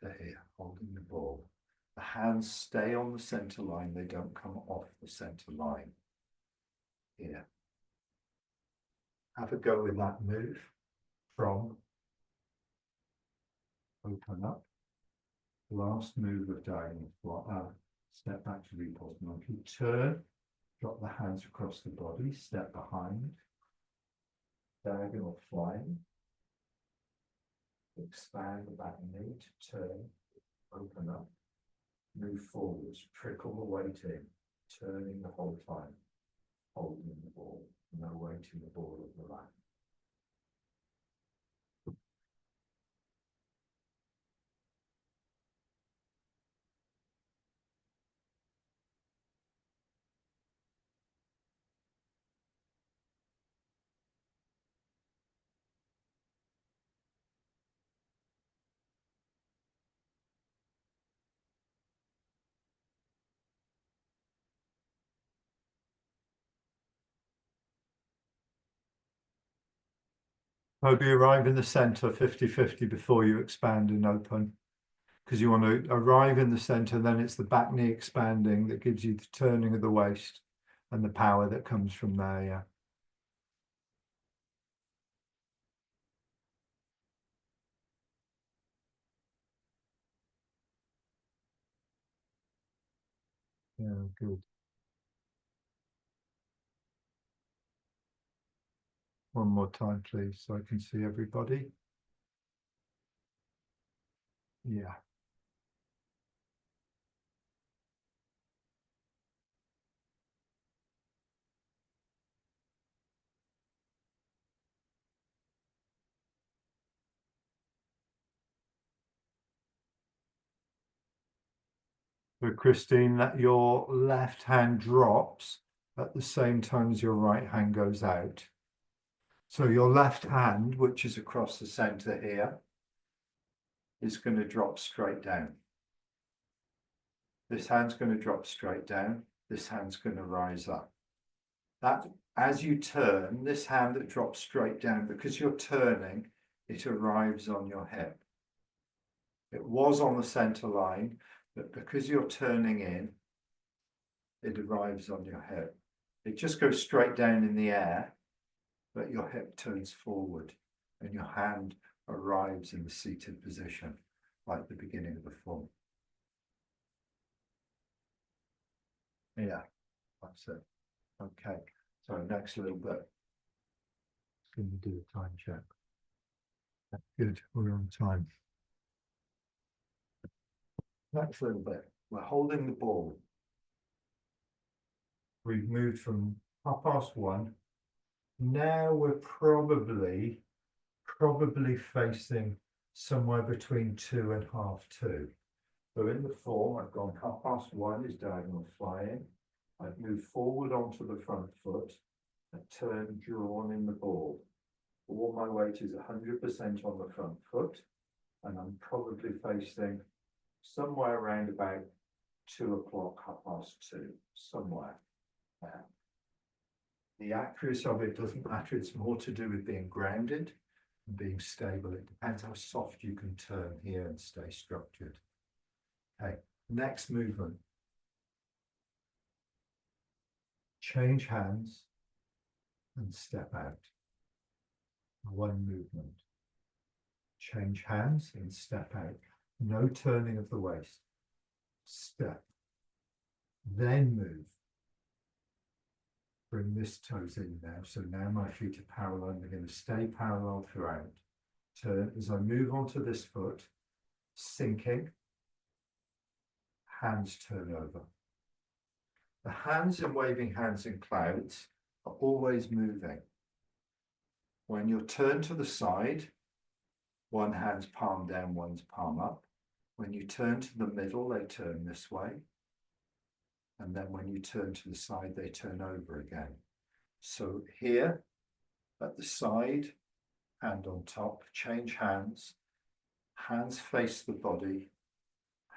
to here, holding the ball. The hands stay on the center line, they don't come off the center line. Here. Have a go with that move from open up. Last move of diagonal step back to repulse monkey. Turn, drop the hands across the body, step behind. Diagonal flying. Expand the back knee to turn, open up. Move forwards, trickle the weight in, turning the whole time, holding the ball, no weight in the ball of the lap. Hope you arrive in the center 50-50 before you expand and open. Because you want to arrive in the center, then it's the back knee expanding that gives you the turning of the waist and the power that comes from there, yeah. Yeah, good. One more time, please, so I can see everybody. Yeah. So Christine, that your left hand drops at the same time as your right hand goes out. So your left hand, which is across the center here, is going to drop straight down. This hand's going to drop straight down. This hand's going to rise up. That, as you turn, this hand that drops straight down, because you're turning, it arrives on your hip. It was on the center line, but because you're turning in, it arrives on your hip. It just goes straight down in the air, but your hip turns forward and your hand arrives in the seated position, like the beginning of the form. Yeah, that's it. Okay, so next little bit. Can you do a time check? Good, we're on time. Next little bit, we're holding the ball. We've moved from 1:30. Now we're probably facing somewhere between 2 and 2:30. So in the form, I've gone 1:30 is diagonal flying. I've moved forward onto the front foot, a turn drawn in the ball. All my weight is 100% on the front foot, and I'm probably facing somewhere around about 2 o'clock, 2:30, somewhere there. The accuracy of it doesn't matter. It's more to do with being grounded and being stable. It depends how soft you can turn here and stay structured. Okay, next movement. Change hands and step out. One movement. Change hands and step out. No turning of the waist. Step. Then move. Bring this toes in now. So now my feet are parallel. They're going to stay parallel throughout. Turn as I move onto this foot, sinking. Hands turn over. The hands and waving hands in clouds are always moving. When you're turned to the side, one hand's palm down, one's palm up. When you turn to the middle, they turn this way. And then when you turn to the side, they turn over again. So here at the side, hand on top, change hands. Hands face the body,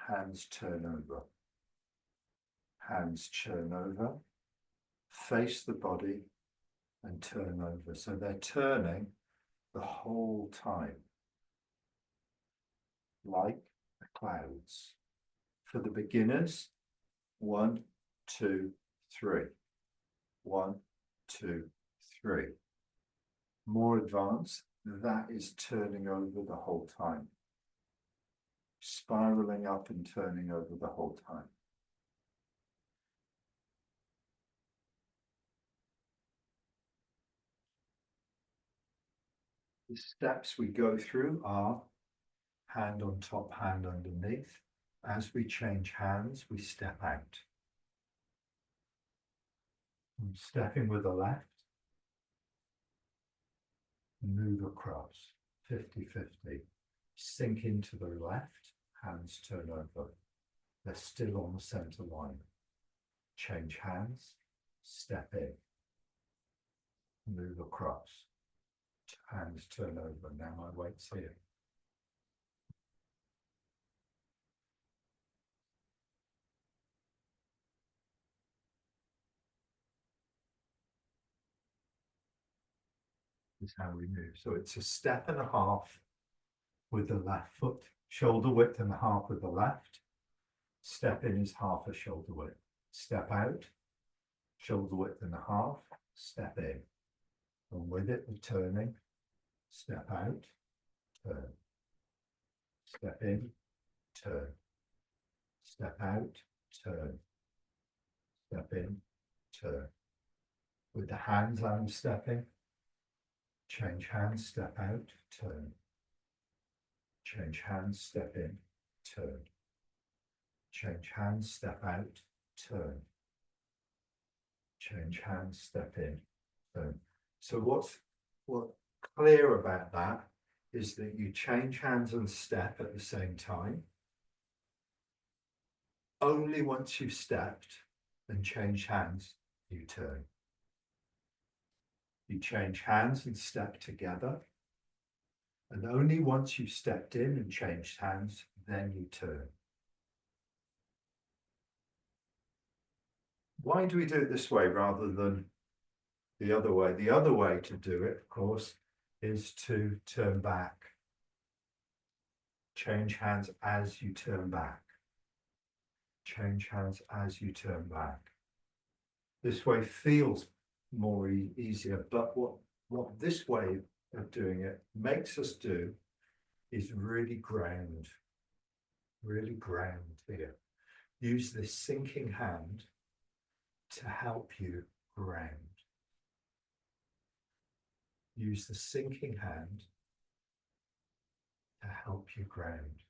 hands turn over. Hands turn over, face the body and turn over. So they're turning the whole time, like the clouds. For the beginners, 1, 2, 3. 1, 2, 3. More advanced, that is turning over the whole time. Spiraling up and turning over the whole time. The steps we go through are hand on top, hand underneath. As we change hands, we step out. I'm stepping with the left, move across, 50-50. Sink into the left, hands turn over. They're still on the center line. Change hands, step in, move across. Hands turn over. Now my weight's here. This is how we move. So it's a step and a half with the left foot, shoulder width and a half with the left. Step in is half a shoulder width. Step out, shoulder width and a half, step in. And with it, we're turning. Step out, turn. Step in, turn. Step out, turn. Step in, turn. With the hands, I'm stepping. Change hands, step out, turn. Change hands, step in, turn. Change hands, step out, turn. Change hands, step in, turn. So what's clear about that is that you change hands and step at the same time. Only once you've stepped and changed hands, you turn. You change hands and step together. And only once you've stepped in and changed hands, then you turn. Why do we do it this way rather than the other way? The other way to do it, of course, is to turn back. Change hands as you turn back. Change hands as you turn back. This way feels more easier, but what this way of doing it makes us do is really ground here. Use this sinking hand to help you ground. Use the sinking hand to help you ground.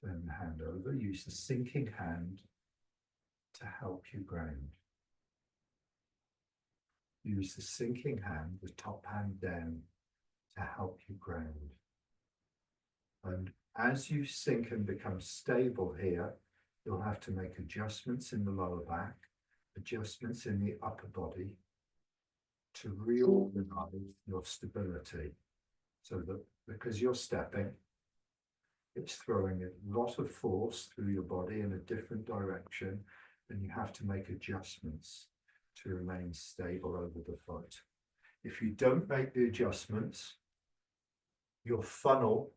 Turn the hand over, use the sinking hand to help you ground. Use the sinking hand, the top hand down, to help you ground. And as you sink and become stable here, you'll have to make adjustments in the lower back, adjustments in the upper body to reorganize your stability. So that because you're stepping, it's throwing a lot of force through your body in a different direction, and you have to make adjustments. to remain stable over the foot. If you don't make the adjustments, your funnel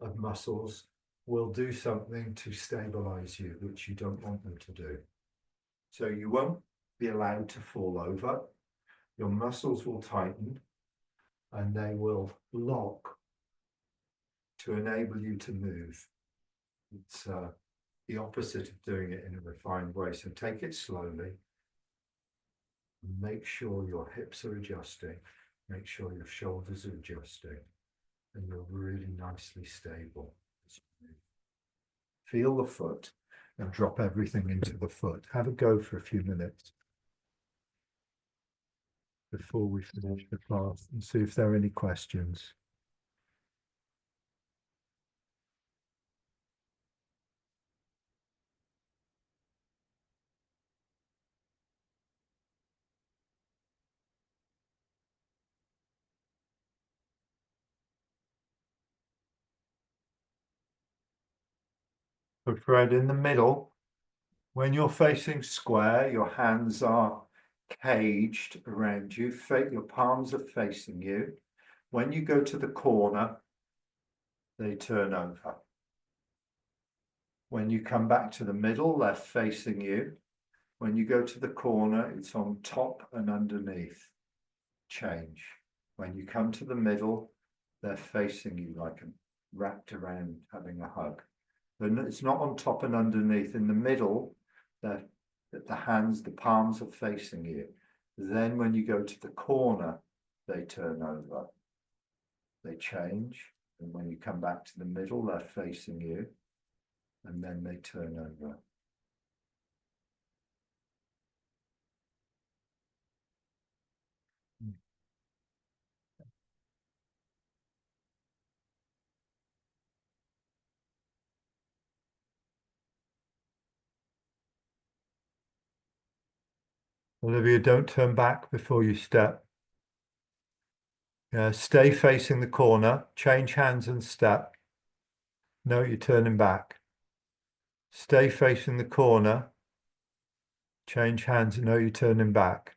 of muscles will do something to stabilize you, which you don't want them to do. So you won't be allowed to fall over. Your muscles will tighten and they will lock to enable you to move. It's the opposite of doing it in a refined way. So take it slowly. Make sure your hips are adjusting. Make sure your shoulders are adjusting. And you're really nicely stable. Feel the foot and drop everything into the foot. Have a go for a few minutes before we finish the class and see if there are any questions. So Fred, in the middle, when you're facing square, your hands are caged around you, your palms are facing you. When you go to the corner, they turn over. When you come back to the middle, they're facing you. When you go to the corner, it's on top and underneath. Change. When you come to the middle, they're facing you like wrapped around having a hug. It's not on top and underneath. In the middle, the hands, the palms are facing you. Then when you go to the corner, they turn over. They change. And when you come back to the middle, they're facing you. And then they turn over. Olivia, don't turn back before you step. Stay facing the corner, change hands and step. No, you're turning back. Stay facing the corner, change hands. No, you're turning back.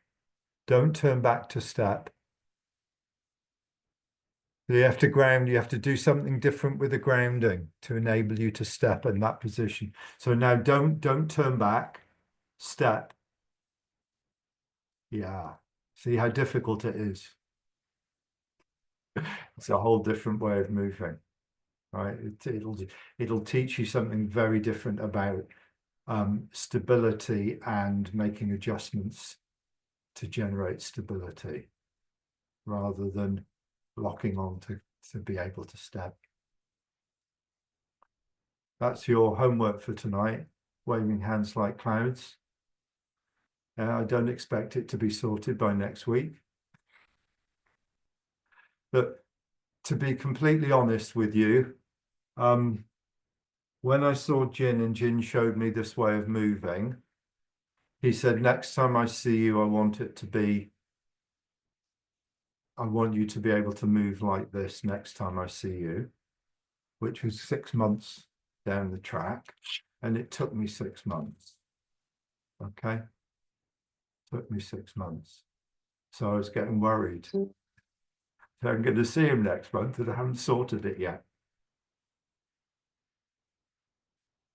Don't turn back to step. You have to ground, you have to do something different with the grounding to enable you to step in that position. So now don't turn back, step. Yeah, see how difficult it is. It's a whole different way of moving, right? It'll teach you something very different about stability and making adjustments to generate stability rather than locking on to be able to step. That's your homework for tonight, waving hands like clouds. I don't expect it to be sorted by next week. But to be completely honest with you, when I saw Jin and Jin showed me this way of moving, he said, next time I see you, I want you to be able to move like this next time I see you, which was 6 months down the track. And it took me 6 months. Okay. Took me 6 months. So I was getting worried. So I'm going to see him next month and I haven't sorted it yet.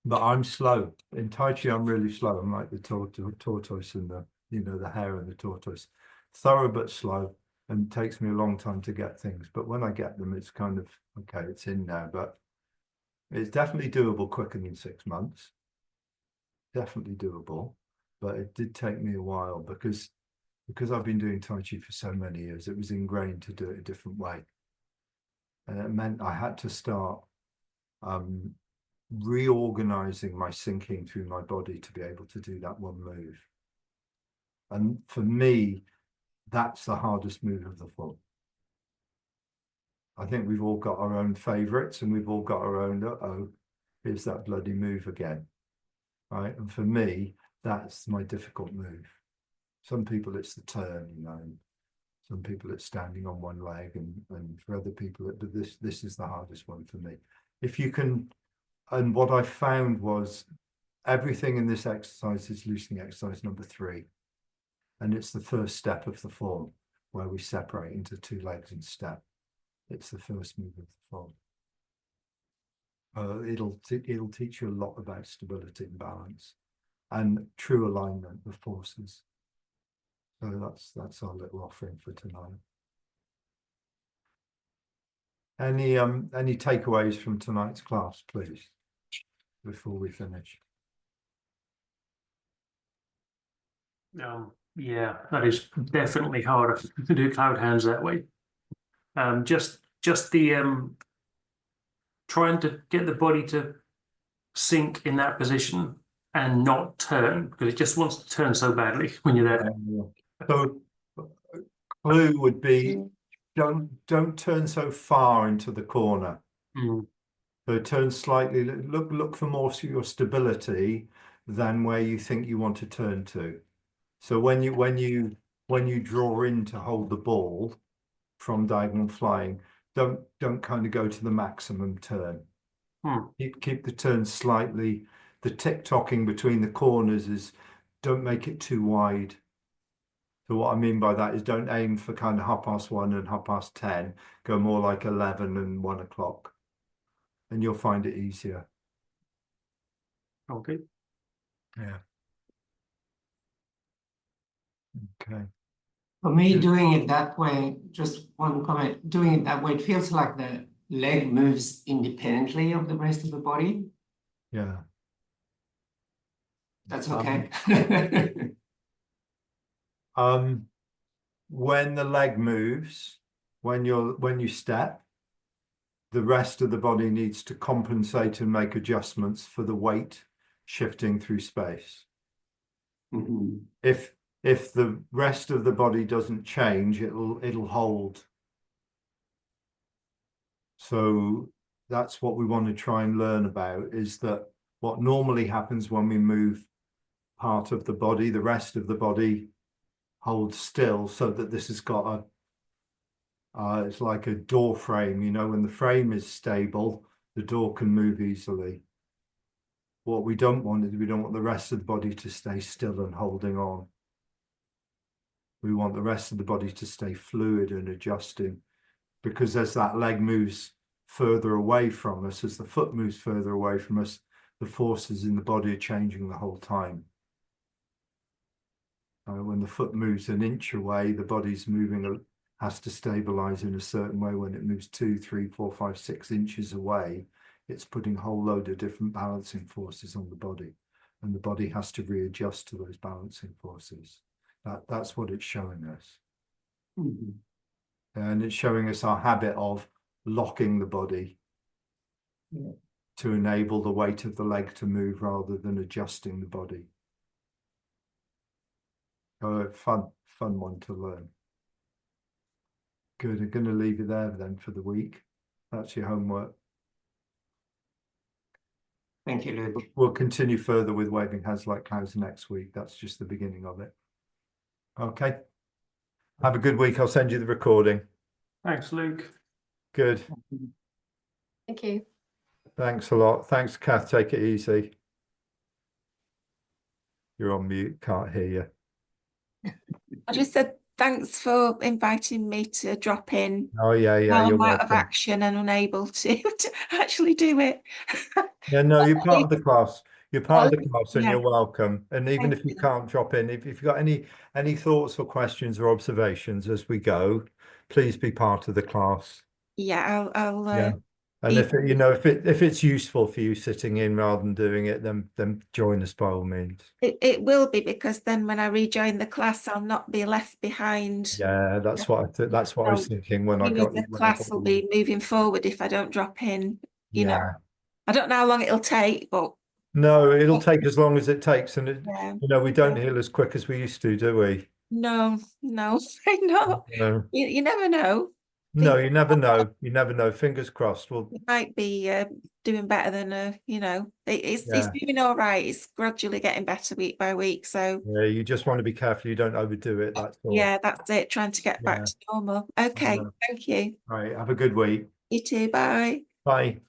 But I'm slow. In Tai Chi, I'm really slow. I'm like the tortoise and the hare and the tortoise. Thorough but slow, and it takes me a long time to get things. But when I get them, it's kind of, okay, it's in there. But it's definitely doable quicker than 6 months. Definitely doable. But it did take me a while because I've been doing Tai Chi for so many years, it was ingrained to do it a different way. And it meant I had to start reorganizing my sinking through my body to be able to do that one move. And for me, that's the hardest move of the full. I think we've all got our own favorites and we've all got our own, uh-oh, here's that bloody move again. Right. And for me, that's my difficult move. Some people it's the turn, some people it's standing on one leg, and for other people, but this is the hardest one for me. If you can, and what I found was everything in this exercise is loosening exercise number 3. and it's the first step of the form where we separate into 2 legs and step. It's the first move of the form. It'll teach you a lot about stability and balance and true alignment of forces. So that's our little offering for tonight. Any takeaways from tonight's class, please, before we finish? Yeah, that is definitely harder to do cloud hands that way. Just the trying to get the body to sink in that position and not turn, because it just wants to turn so badly when you're there. So clue would be don't turn so far into the corner. So turn slightly, look for more of your stability than where you think you want to turn to. So when you draw in to hold the ball from diagonal flying, don't kind of go to the maximum turn. Keep the turn slightly. The tick-tocking between the corners is don't make it too wide. So what I mean by that is don't aim for kind of 1:30 and 10:30. Go more like 11 and 1 o'clock, and you'll find it easier. Okay. Yeah. Okay. For me, doing it that way, just one comment, doing it that way, it feels like the leg moves independently of the rest of the body. Yeah. That's okay. When the leg moves, when you step, the rest of the body needs to compensate and make adjustments for the weight shifting through space. If the rest of the body doesn't change, it'll hold. So that's what we want to try and learn about, is that what normally happens when we move part of the body, the rest of the body holds still, so that this has got a it's like a door frame, you know, when the frame is stable, the door can move easily. What we don't want is we don't want the rest of the body to stay still and holding on. We want the rest of the body to stay fluid and adjusting, because as that leg moves further away from us, as the foot moves further away from us, the forces in the body are changing the whole time. When the foot moves an inch away, the body's moving, has to stabilize in a certain way. When it moves 2, 3, 4, 5, 6 inches away, it's putting a whole load of different balancing forces on the body, and the body has to readjust to those balancing forces. That's what it's showing us. And it's showing us our habit of locking the body to enable the weight of the leg to move rather than adjusting the body. Fun one to learn. Good. I'm going to leave you there then for the week. That's your homework. Thank you, Luke. We'll continue further with waving hands like clouds next week. That's just the beginning of it. Okay. Have a good week. I'll send you the recording. Thanks, Luke. Good. Thank you. Thanks a lot. Thanks, Kath. Take it easy. You're on mute. Can't hear you. I just said thanks for inviting me to drop in. Oh, yeah, While you're I'm out of welcome. action and unable to actually do it. Yeah, no, you're part of the class. You're part of the class, and Yeah. you're welcome. And even Thank if you you. can't drop in, if you've got any thoughts or questions or observations as we go, please be part of the class. Yeah, I'll Yeah. And if it, you know, if it's useful for you sitting in rather than doing it, then join us by all means. It will be, because then when I rejoin the class, I'll not be left behind. Yeah, that's what I was thinking when I You as got the class will be moving forward if I don't drop in. You know, Yeah. I don't know how long it'll take, but No, it'll take as long as it takes, and yeah. you know, we don't heal as quick as we used to, do we? No, I know. No. You never know. No, you never know. You never know. Fingers crossed. Well, It might be doing better than you know. It's Yeah. doing all right. It's gradually getting better week by week. So yeah, you just want to be careful you don't overdo it. That's all. yeah, that's it. Trying to get back Yeah. to normal. Okay, thank you. Right. Have a good week. You too. Bye. Bye.